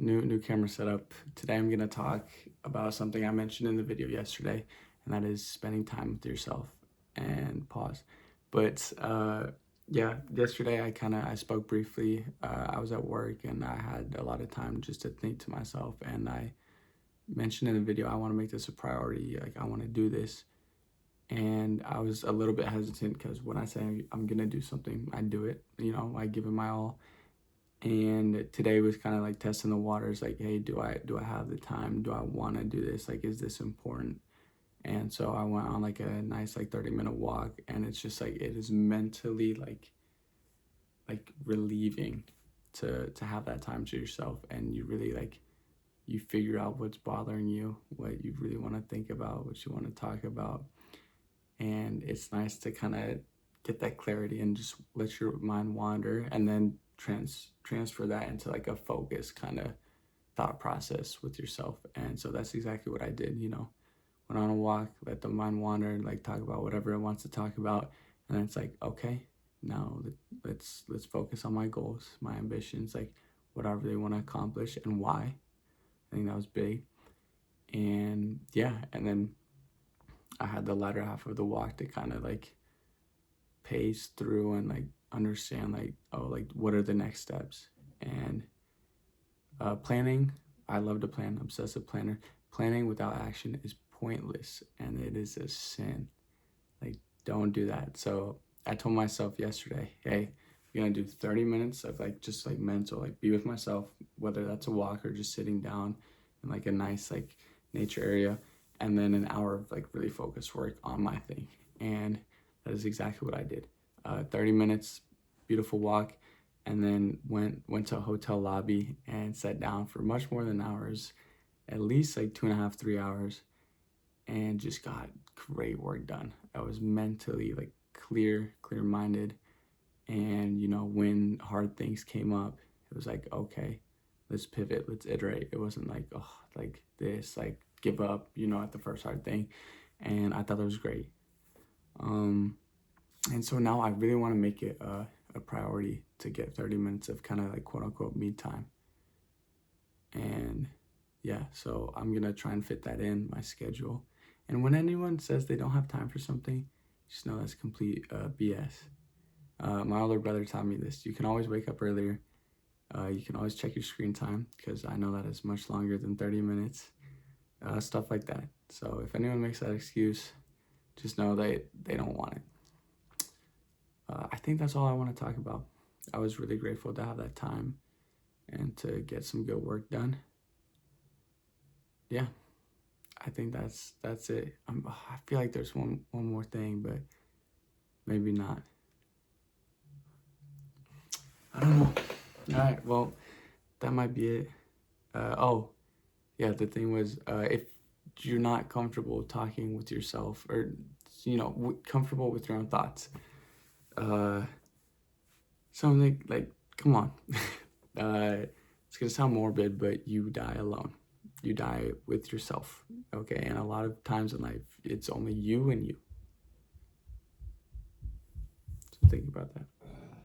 New camera setup. Today I'm gonna talk about something I mentioned in the video yesterday, and that is spending time with yourself. And pause. But yeah, yesterday I spoke briefly. I was at work and I had a lot of time just to think to myself, and I mentioned in the video I want to make this a priority. Like, I want to do this, and I was a little bit hesitant because when I say I'm gonna do something, I do it. I give it my all. And today was kind of like testing the waters, like, hey, do I have the time? Do I want to do this? Like, is this important? And so I went on like a nice like 30-minute walk, and it's just like, it is mentally like relieving to have that time to yourself, and you really like, you figure out what's bothering you, what you really want to think about, what you want to talk about. And it's nice to kind of get that clarity and just let your mind wander, and then transfer that into like a focus kind of thought process with yourself. And so that's exactly what I did. Went on a walk, let the mind wander, like talk about whatever it wants to talk about, and then it's like, okay, now let's focus on my goals, my ambitions, like what I really want to accomplish and why. I think that was big. And yeah, and then I had the latter half of the walk to kind of like pace through and like understand, like, oh, like what are the next steps. And planning, I love to plan, obsessive planner. Planning without action is pointless, and it is a sin. Like, don't do that. So I told myself yesterday, hey, I'm gonna do 30 minutes of like just like mental, like be with myself, whether that's a walk or just sitting down in like a nice like nature area, and then an hour of like really focused work on my thing. And that is exactly what I did. 30 minutes, beautiful walk, and then went to a hotel lobby and sat down for much more than hours, at least like 2.5, 3 hours, and just got great work done. I was mentally like clear-minded, and when hard things came up, it was like, okay, let's pivot, let's iterate. It wasn't like, oh, like this, like give up, at the first hard thing. And I thought that was great. And so now I really want to make it a priority to get 30 minutes of kind of like quote unquote me time. And yeah, so I'm gonna try and fit that in my schedule. And when anyone says they don't have time for something, just know that's complete BS. My older brother taught me this. You can always wake up earlier. You can always check your screen time, because I know that is much longer than 30 minutes. Stuff like that. So if anyone makes that excuse, just know they don't want it. I think that's all I want to talk about. I was really grateful to have that time and to get some good work done. Yeah, I think that's it. I feel like there's one more thing, but maybe not. I don't know. All right, well, that might be it. Oh, yeah, the thing was, if you're not comfortable talking with yourself, or comfortable with your own thoughts, something like, come on. It's gonna sound morbid, but you die alone. You die with yourself, okay? And a lot of times in life, it's only you and you. So think about that.